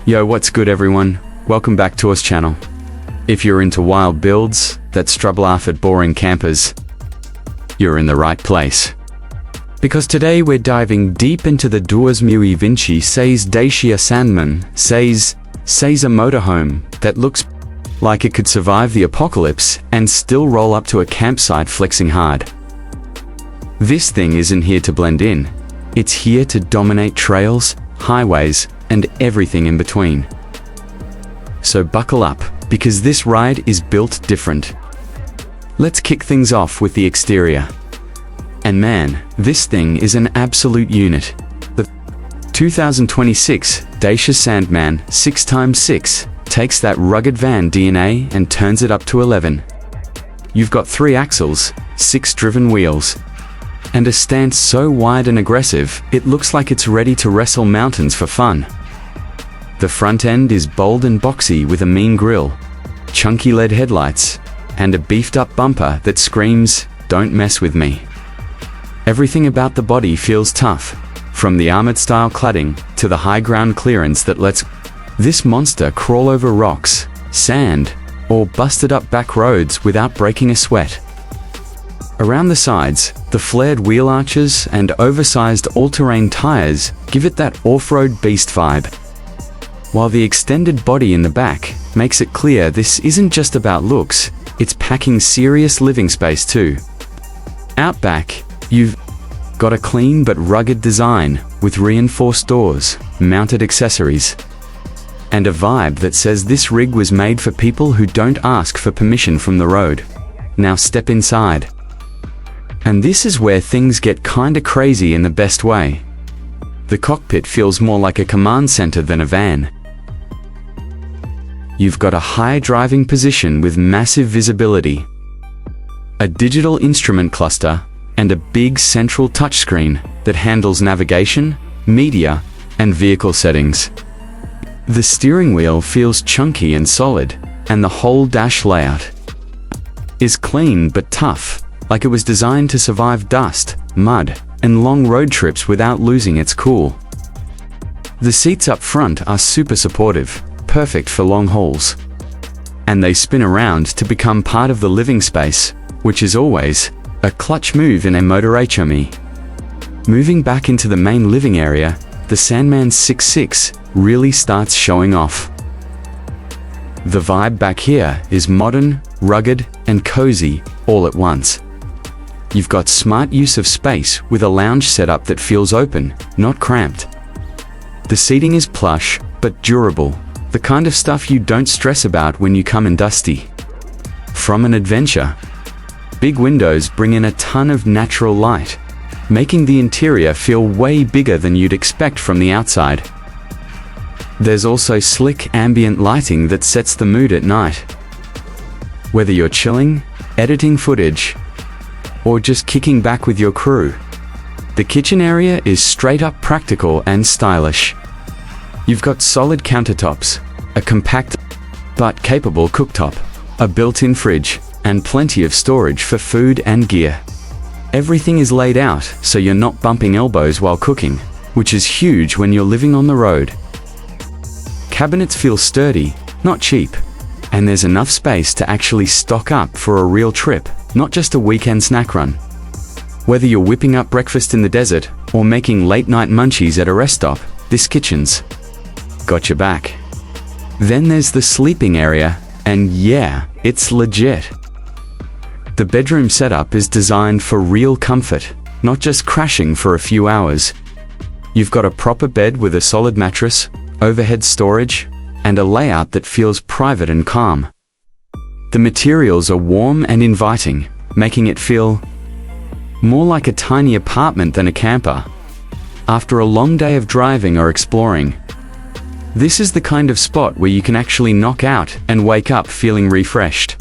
Yo, what's good everyone? Welcome back to us channel. If you're into wild builds that strub laugh at boring campers, you're in the right place. Because today we're diving deep into the 2026 Dacia Sandman, says a motorhome that looks like it could survive the apocalypse and still roll up to a campsite flexing hard. This thing isn't here to blend in. It's here to dominate trails, highways, and everything in between. So buckle up, because this ride is built different. Let's kick things off with the exterior. And man, this thing is an absolute unit. The 2026 Dacia Sandman 6x6 takes that rugged van DNA and turns it up to 11. You've got 3 axles, 6 driven wheels, and a stance so wide and aggressive, it looks like it's ready to wrestle mountains for fun. The front end is bold and boxy with a mean grille, chunky LED headlights, and a beefed up bumper that screams, "Don't mess with me." Everything about the body feels tough, from the armored style cladding to the high ground clearance that lets this monster crawl over rocks, sand, or busted up back roads without breaking a sweat. Around the sides, the flared wheel arches and oversized all-terrain tires give it that off-road beast vibe. While the extended body in the back makes it clear this isn't just about looks, it's packing serious living space too. Out back, you've got a clean but rugged design with reinforced doors, mounted accessories, and a vibe that says this rig was made for people who don't ask for permission from the road. Now step inside. And this is where things get kinda crazy in the best way. The cockpit feels more like a command center than a van. You've got a high driving position with massive visibility, a digital instrument cluster, and a big central touchscreen that handles navigation, media, and vehicle settings. The steering wheel feels chunky and solid, and the whole dash layout is clean but tough, like it was designed to survive dust, mud, and long road trips without losing its cool. The seats up front are super supportive, perfect for long hauls. And they spin around to become part of the living space, which is always a clutch move in a motorhome. Moving back into the main living area, the Sandman 6.6 really starts showing off. The vibe back here is modern, rugged, and cozy all at once. You've got smart use of space with a lounge setup that feels open, not cramped. The seating is plush, but durable, the kind of stuff you don't stress about when you come in dusty from an adventure. Big windows bring in a ton of natural light, making the interior feel way bigger than you'd expect from the outside. There's also slick ambient lighting that sets the mood at night. Whether you're chilling, editing footage, or just kicking back with your crew, the kitchen area is straight up practical and stylish. You've got solid countertops, a compact but capable cooktop, a built-in fridge, and plenty of storage for food and gear. Everything is laid out so you're not bumping elbows while cooking, which is huge when you're living on the road. Cabinets feel sturdy, not cheap, and there's enough space to actually stock up for a real trip, not just a weekend snack run. Whether you're whipping up breakfast in the desert or making late-night munchies at a rest stop, this kitchen's got your back. Then there's the sleeping area, and yeah, it's legit. The bedroom setup is designed for real comfort, not just crashing for a few hours. You've got a proper bed with a solid mattress, overhead storage, and a layout that feels private and calm. The materials are warm and inviting, making it feel more like a tiny apartment than a camper. After a long day of driving or exploring, this is the kind of spot where you can actually knock out and wake up feeling refreshed.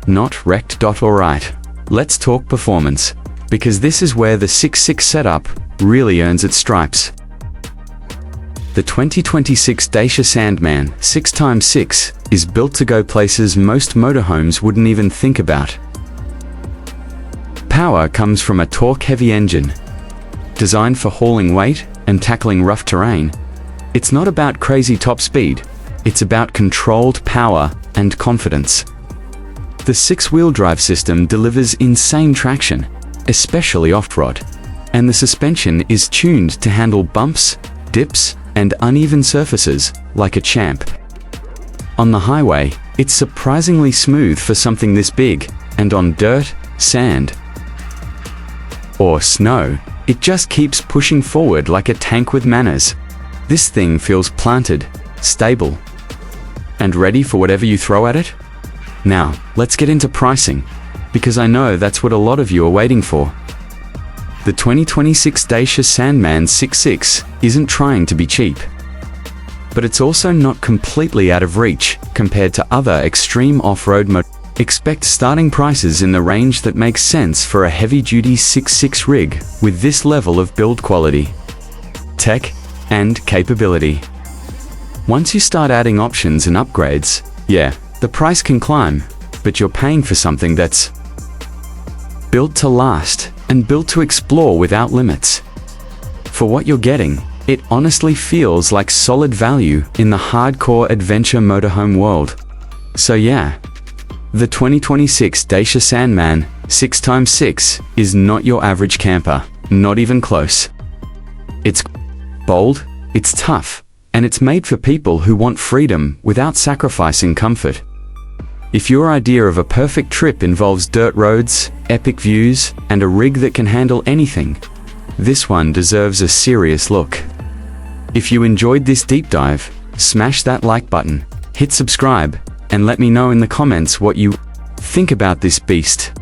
Not wrecked. Alright, let's talk performance, because this is where the 6.6 setup really earns its stripes. The 2026 Dacia Sandman 6x6 is built to go places most motorhomes wouldn't even think about. Power comes from a torque-heavy engine, designed for hauling weight and tackling rough terrain, It's not about crazy top speed, it's about controlled power and confidence. The 6-wheel drive system delivers insane traction, especially off-road, and the suspension is tuned to handle bumps, dips, and uneven surfaces like a champ. On the highway, it's surprisingly smooth for something this big, and on dirt, sand, or snow, it just keeps pushing forward like a tank with manners. This thing feels planted, stable, and ready for whatever you throw at it. Now, let's get into pricing, because I know that's what a lot of you are waiting for. The 2026 Dacia Sandman 6.6 isn't trying to be cheap, but it's also not completely out of reach compared to other extreme off-road motors. Expect starting prices in the range that makes sense for a heavy-duty 6.6 rig with this level of build quality, tech, and capability. Once you start adding options and upgrades, yeah, the price can climb, but you're paying for something that's built to last and built to explore without limits. For what you're getting, it honestly feels like solid value in the hardcore adventure motorhome world. So yeah, the 2026 Dacia Sandman 6x6 is not your average camper, not even close. It's bold, it's tough, and it's made for people who want freedom without sacrificing comfort. If your idea of a perfect trip involves dirt roads, epic views, and a rig that can handle anything, this one deserves a serious look. If you enjoyed this deep dive, smash that like button, hit subscribe, and let me know in the comments what you think about this beast.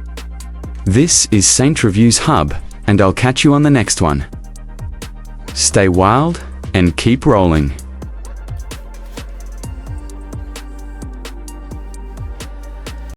This is Saint Review's Hub, and I'll catch you on the next one. Stay wild and keep rolling.